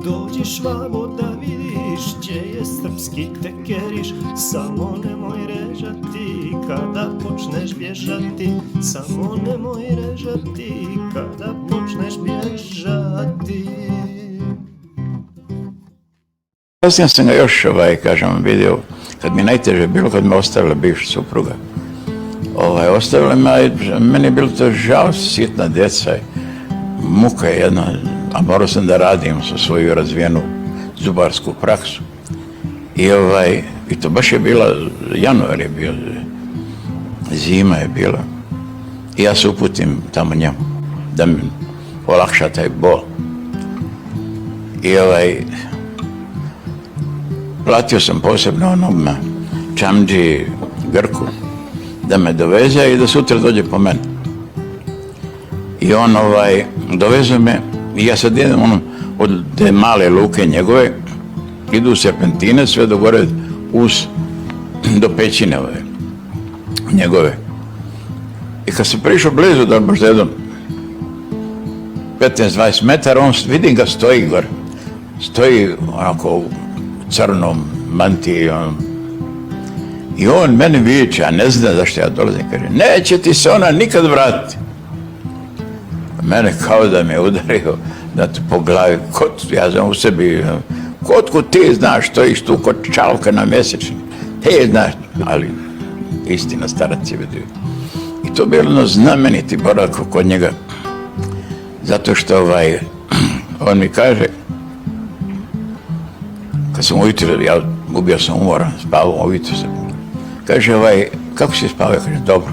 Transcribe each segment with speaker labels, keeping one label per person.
Speaker 1: Dođiš vamo da vidiš gdje je srpski tekeriš, samo nemoj režati kada počneš bježati, samo nemoj režati kada počneš bježati.
Speaker 2: Kasnije sam ga još, vidio, kad mi najteže bilo, kad me ostavila bivša supruga. Ostavila me, meni je bilo to žao, sitna djeca, muka je jedna, a morao sam da radim sa svoju razvijenu zubarsku praksu. I to baš je bila, januar je bio, zima je bila. I ja se uputim tamo njemu, da mi olakša taj bol. I platio sam posebno onom čamđi Grku da me doveze i da sutra dođe po mene. I on doveze me i ja sad idem od te male luke njegove, idu u serpentine sve do gore do pećine njegove. I kad sam prišao blizu, da možda jedno 15-20 metara, on vidim ga stoji gore. Stoji onako u crnom mantiji. I on meni viče, a ne zna zašto ja dolazim, kaže, neće ti se ona nikad vratiti. Mene kao da me udario po glavi, ja znam u sebi, kod ti znaš, stojiš tu kod čalka na mjesečni, ti znaš, ali istina, starac je vidio. I to je bilo znameniti boravak kod njega, zato što on mi kaže, kad sam ujutro, ja ubio sam umoran, spavao, ujutro sam, kaže, kako si spavao? Ja kaže, dobro.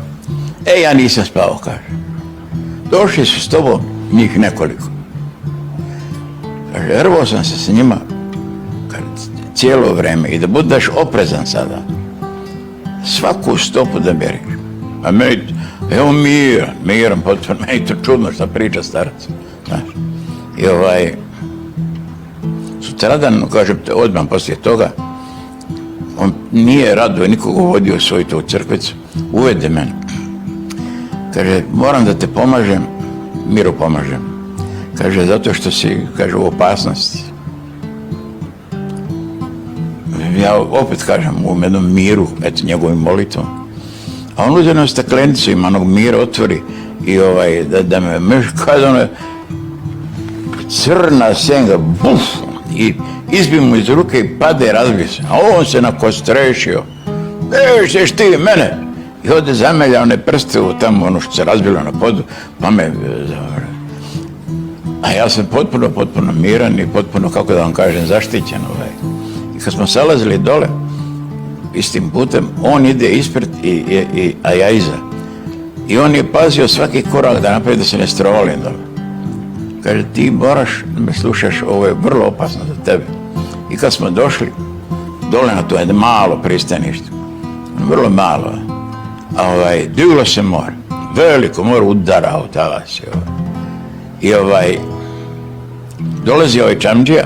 Speaker 2: Ja nisam spavao, kaže. Došli su s tobom, njih nekoliko. Kaže, rvao sam se s njima, kaže, cijelo vreme i da budeš oprezan sada. Svaku stopu da mjeriš. A meni, evo miran, potpuno, meni to čudno što priča starac. Znaš. I sutradan, kažem te, odmah poslije toga, on nije rado nikoga vodio svoju tu crkvicu, uvede mene. Kaže, moram da te pomažem, Miru pomažem. Kaže, zato što si, kaže, u opasnosti. Ja opet kažem, u jednom miru, eto, njegovim molitvom. A on uzeo na staklenicu, ima onog mira, otvori i da me meš, kada ono, crna senga, buf, i izbi mu iz ruke i pade i razbije se. A on se nakostrešio. Ćeš ti mene? I ode zamelja one prste u tamo, ono što se razbilo na podu, pa me zavore. A ja sam potpuno miran i potpuno, kako da vam kažem, zaštićen. I kad smo salazili dole, istim putem, on ide ispred, a ja iza. I on je pazio svaki korak da napravi da se ne strovalim dole. Kaže, ti moraš da me slušaš, ovo je vrlo opasno za tebe. I kad smo došli dole na to jedno malo pristanište, vrlo malo, diglo se more, veliko more, udarao talas. I dolazi čamđija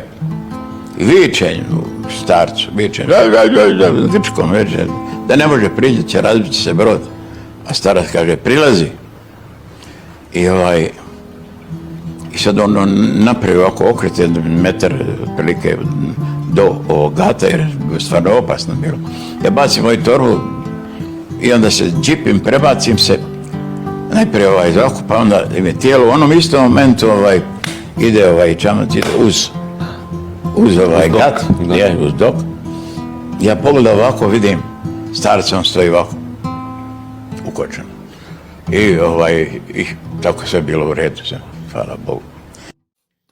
Speaker 2: i viče starcu, viče, grčkom viče, da ne može priđi, će razbiti se brod. A starac kaže, prilazi. I sad on napravi ovako okret, metar otprilike do ovog gata, jer je stvarno opasno bilo. Ja bacim moju torbu i onda se džipim, prebacim se, najprije ovako, pa onda ime tijelo, u onom istom momentu ide čamac, ide uz gat, uz dok. Ja pogledam ovako, vidim, starac on stoji ovako, ukočen. I tako sve bilo u redu, hvala Bogu.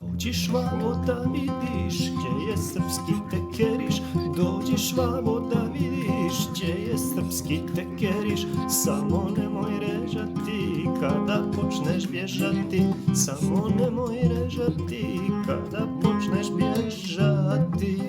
Speaker 1: Dođiš vamo da vidiš gdje je srpski tekeriš, dođiš vamo da vidiš gdje je srpski tekeriš, samo nemoj režati kada počneš bježati, samo nemoj režati kada počneš bježati.